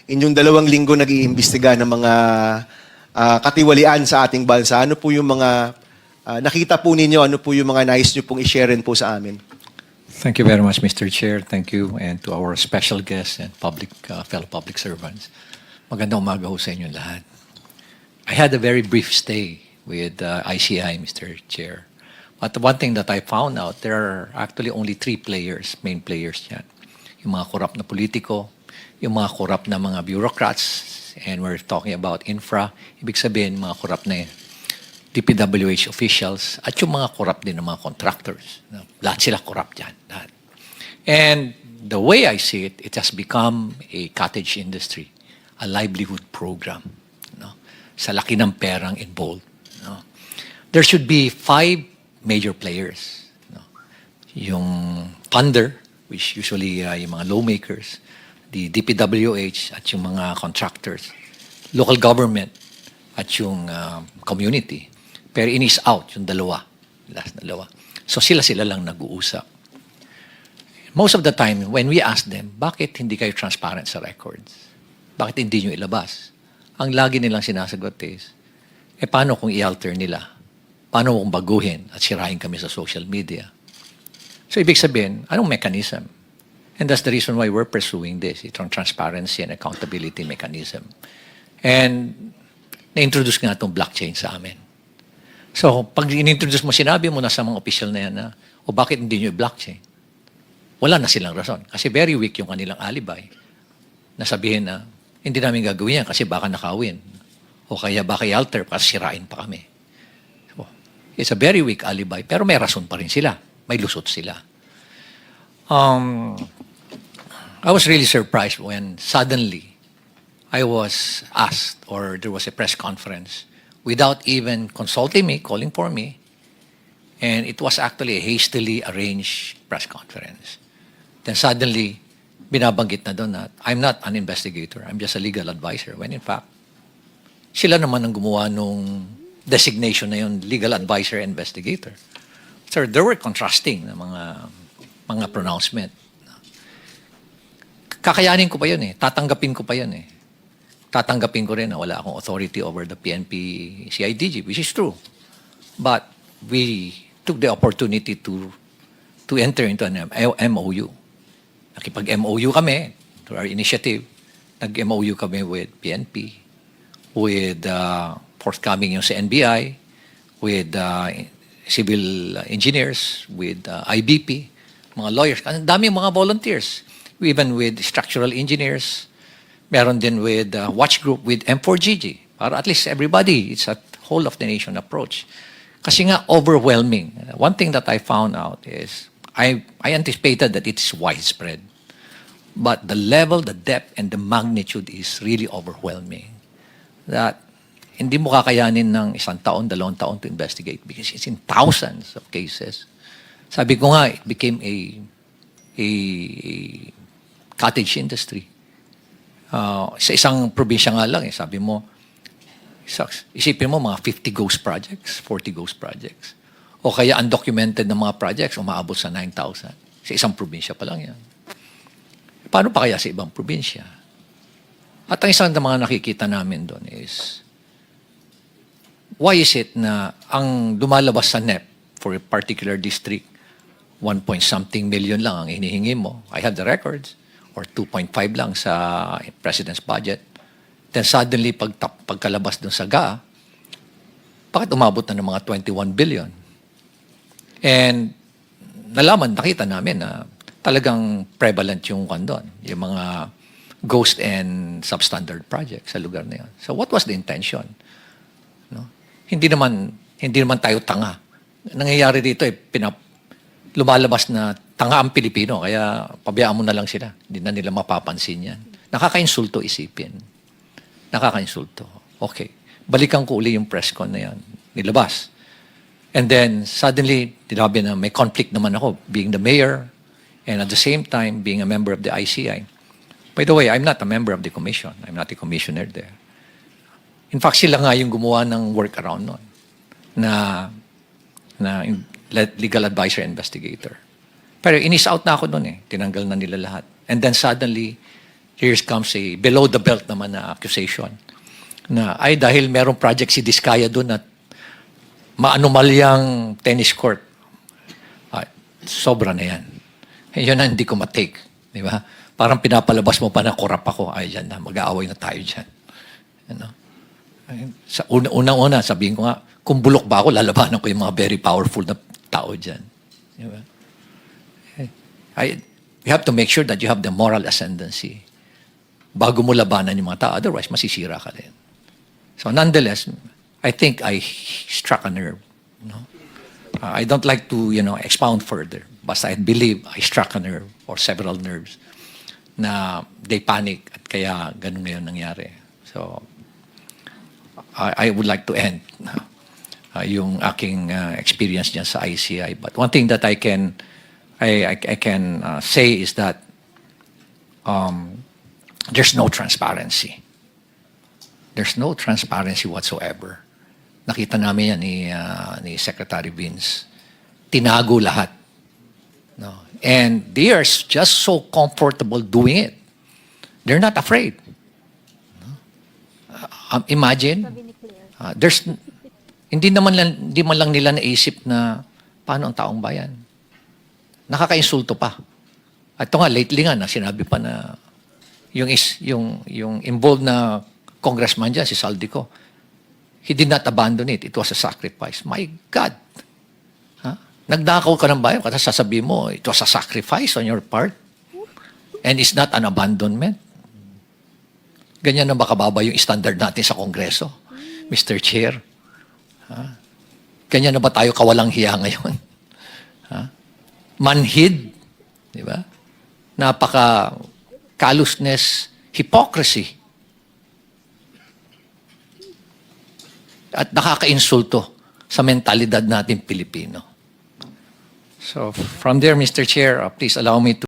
inyong 2 linggo nag-iimbestiga ng mga katiwalian sa ating bansa. Ano po yung mga nakita po ninyo? Ano po yung mga nais nyo pong i-share rin po sa amin? Thank you very much, Mr. Chair. Thank you, and to our special guests and fellow public servants. Magandang umaga ho sa inyo lahat. I had a very brief stay with ICI, Mr. Chair. But the one thing that I found out, there are actually only 3 players, main players yan. Yung mga korap na politiko, yung mga korap na mga bureaucrats, and we're talking about infra, ibig sabihin mga korap na DPWH officials, at yung mga korap din ng mga contractors. Lahat sila korap dyan. Lahat. And the way I see it, it has become a cottage industry, a livelihood program. Sa laki ng perang involved. There should be 5 major players. Yung funder, which usually yung mga lawmakers, the DPWH at yung mga contractors, local government at yung community. Pero in is out, yung last dalawa. So sila lang nag-uusap. Most of the time, when we ask them, bakit hindi kayo transparent sa records? Bakit hindi nyo ilabas? Ang lagi nilang sinasagot is, paano kung i-alter nila? Paano kung baguhin at sirahin kami sa social media? So, ibig sabihin, anong mechanism? And that's the reason why we're pursuing this, itong transparency and accountability mechanism. And na-introduce nga itong blockchain sa amin. So, pag in-introduce mo, sinabi mo na sa mga official na yan na, o bakit hindi nyo blockchain? Wala na silang rason. Kasi very weak yung kanilang alibay. Nasabihin na, hindi namin gagawin yan kasi baka nakawin. O kaya baka i-alter kasi sirain pa kami. It's a very weak alibi, pero may rason pa rin sila. May lusot sila. I was really surprised when suddenly I was asked, or there was a press conference, without even consulting me, calling for me, and it was actually a hastily arranged press conference. Then suddenly, binabanggit na doon na, I'm not an investigator, I'm just a legal advisor, when in fact, sila naman ang gumawa nung designation na yun, legal advisor and investigator. So there were contrasting na mga pronouncement. Kakayanin ko pa yun tatanggapin ko pa yun Tatanggapin ko rin na wala akong authority over the PNP CIDG, which is true. But we took the opportunity to enter into an MOU. Nakipag-MOU kami, to our initiative, nag-MOU kami with PNP, with forthcoming yung sa NBI, with civil engineers, with IBP, mga lawyers, ang daming mga volunteers, even with structural engineers, meron din with watch group with M4GG, para at least everybody, it's a whole of the nation approach. Kasi nga overwhelming. One thing that I found out is, I anticipated that it's widespread, but the level, the depth, and the magnitude is really overwhelming. That hindi mo kakayanin ng 1 taon, 2 taon to investigate because it's in thousands of cases. Sabi ko nga, it became a cottage industry. Sa isang probinsya nga lang, sabi mo, isipin mo mga 50 ghost projects, 40 ghost projects. O kaya undocumented na mga projects, umaabot sa 9,000. Sa isang probinsya pa lang yan. Paano pa kaya sa ibang probinsya? At ang isang mga nakikita namin doon is, why is it na ang lumalabas sa NEP for a particular district, 1-point-something million lang ang hinihingi mo? I have the records. Or 2.5 lang sa President's budget. Then suddenly, pagkalabas dun sa GA, bakit umabot na ng mga 21 billion? And nakita namin na talagang prevalent yung kandon, yung mga ghost and substandard projects sa lugar na yun. So what was the intention? Hindi naman tayo tanga. Nangyayari dito lumalabas na tanga ang Pilipino, kaya pabayaan mo na lang sila. Hindi na nila mapapansin yan. Nakakainsulto isipin. Nakakainsulto. Okay. Balikan ko uli yung press con na yan. Nilabas. And then, suddenly, tinabi na may conflict naman ako, being the mayor, and at the same time, being a member of the ICI. By the way, I'm not a member of the commission. I'm not a commissioner there. In fact, sila nga yung gumawa ng workaround nun na legal advisor investigator. Pero inis out na ako nun Tinanggal na nila lahat. And then suddenly, here comes a below the belt naman na accusation na ay dahil merong project si Diskaya doon at maanumalyang tennis court. Sobra na yan. Yun na hindi ko matake. Di ba? Parang pinapalabas mo pa na korap ako. Ay, yan na. Mag-aaway na tayo dyan. Ano? Sa unang-una, sabihin ko nga, kung bulok ba ako, lalabanan ko yung mga very powerful na tao dyan. Di ba? You have to make sure that you have the moral ascendancy bago mo labanan yung mga tao. Otherwise, masisira ka din. So nonetheless, I think I struck a nerve. No? I don't like to, expound further. Basta I believe I struck a nerve or several nerves na they panic at kaya ganun ngayon nangyari. So, I would like to end yung aking experience dyan sa ICI. But one thing that I can say is that there's no transparency. There's no transparency whatsoever. Nakita namin yan ni Secretary Vince. Tinago lahat. No? And they are just so comfortable doing it. They're not afraid. Imagine, hindi man lang nila naisip na paano ang taong bayan. Nakakainsulto pa. At ito nga, lately nga, sinabi pa na yung involved na congressman dyan, si Saldico, he did not abandon it. It was a sacrifice. My God! Nagdakaw ka ng bayan, kasi sasabihin mo, it was a sacrifice on your part. And it's not an abandonment. Ganyan na ba kababa yung standard natin sa Kongreso, Mr. Chair? Ganyan na ba tayo kawalang hiya ngayon? Manhid, di ba? Napaka callousness, hypocrisy. At nakakainsulto sa mentalidad natin Pilipino. So from there, Mr. Chair, please allow me to